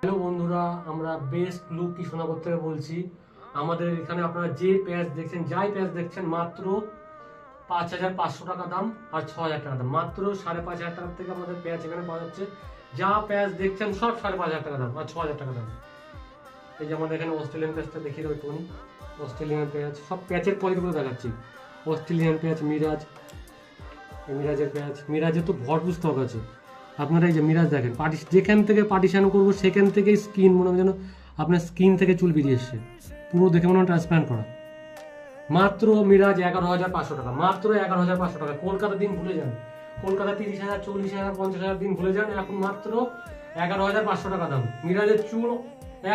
Hello বন্ধুরা, আমরা best look Krishnanagar থেকে বলছি। আমাদের এখানে আপনারা যে প্যাচ দেখছেন, মাত্র 5,500 টাকা দাম আর 6,000 টাকা দাম। মাত্র 5,500 টাকা থেকে আমাদের প্যাচ এখানে পাওয়া যাচ্ছে। যা প্যাচ দেখছেন সব 5,500 টাকা দাম আর 6,000 টাকা দাম। এই যে আমাদের এখানে অস্ট্রেলিয়ান প্যাচটা দেখিয়ে দেবো একটুখানি। অস্ট্রেলিয়ান প্যাচ, সব প্যাচের কোয়ালিটিগুলো দেখাচ্ছি। অস্ট্রেলিয়ান প্যাচ, মিরাজের প্যাচ। মিরাজের তো ভরপুর স্টক আছে। আপনারা এই যে মিরাজ দেখেন, যেখান থেকে পার্টিশন করবো সেখান থেকেই স্কিন মনে হয় যেন আপনার স্কিন থেকে চুল বেরিয়ে এসছে, পুরো দেখে মনে হয় ট্রান্সপ্লান্ট করা। মাত্র মিরাজ 11,500 টাকা, মাত্র 11,500 টাকা। কলকাতা দিন ভুলে যান, কলকাতা 30,000, 40,000, 50,000 দিন ভুলে যান। এখন মাত্র 11,500 টাকা দাম। মিরাজের চুল,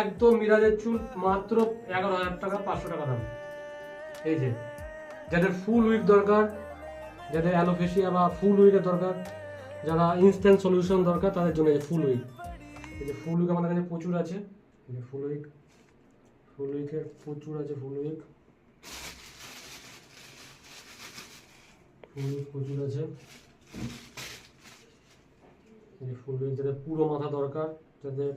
একদম মিরাজের চুল মাত্র 11,500 টাকা দাম। এই যে যাদের ফুল উইক দরকার, যাদের অ্যালোফেশিয়া বা ফুল উইকের দরকার, যারা ইনস্ট্যান্ট সলিউশন দরকার, তাদের জন্য এই ফুল উইক। এই যে ফুল উইক আমাদের কাছে প্রচুর আছে। এই যে ফুল উইকের প্রচুর আছে। ফুল উইক প্রচুর আছে। এই যে ফুল উইক যাদের পুরো মাথা দরকার, যাদের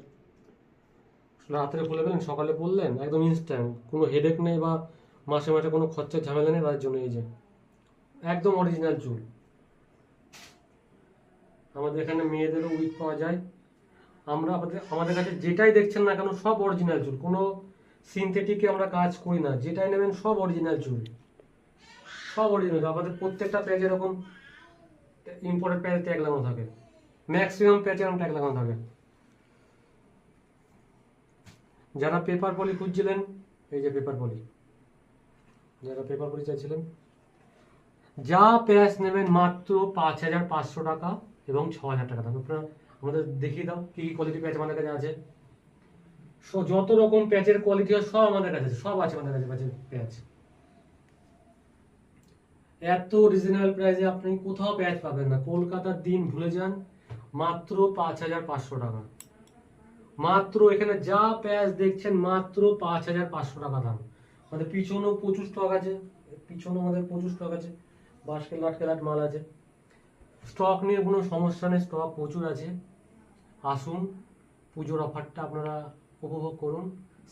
রাত্রে খুলে ফেলেন, সকালে পড়লেন, একদম ইনস্ট্যান্ট, কোনো হেডেক নেই বা মাসে মাসে কোনো খরচার ঝামেলা নেই, তাদের জন্য এই যে একদম অরিজিনাল চুল। আমাদের এখানে মেয়েদেরও উইক পাওয়া যায়। আমাদের কাছে যেটাই দেখছেন না কেন সব অরিজিনাল চুল, কোনো সিনথেটিকে আমরা কাজ করি না। যেটাই নেবেন সব অরিজিনাল চুল, সব অরিজিনাল। আমাদের প্রত্যেকটা পেজে এরকম ইম্পোর্টেড পেজ ট্যাগ লাগানো থাকে, ম্যাক্সিমাম পেজে এরকম ট্যাগ লাগানো থাকে। যারা পেপার পলি খুঁজছিলেন, এই যে পেপার পলি, যারা পেপার পলি চাইছিলেন, যা প্যাচ নেবেন মাত্র 5,500 টাকা এবং 6,000 টাকা দাম। আপনারা আমাদের দেখিয়ে দাও কি কি কোয়ালিটি প্যাচ আমাদের কাছে আছে। যত রকম প্যাচের কোয়ালিটি হয় সব আমাদের কাছে আছে, সব আছে আমাদের কাছে প্যাচের প্যাচ। এত রিজনেবল প্রাইসে আপনি কোথাও প্যাচ পাবেন না। কলকাতার দিন ভুলে যান, মাত্র 5,500 টাকা। মাত্র এখানে যা প্যাচ দেখছেন মাত্র 5,500 টাকা দাম। আমাদের পিছনেও প্রচুর স্টক আছে, পিছনেও আমাদের প্রচুর স্টক আছে, বাসকেল লাট মাল আছে। স্টক নিয়ে কোনো সমস্যা নেই, স্টক প্রচুর আছে। আসুন, পুজোর অফারটা আপনারা উপভোগ করুন।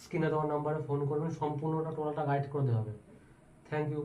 স্ক্রিনে দেওয়ার নাম্বারে ফোন করবেন, সম্পূর্ণটা টোটালটা গাইড করে দেওয়া হবে। Thank you.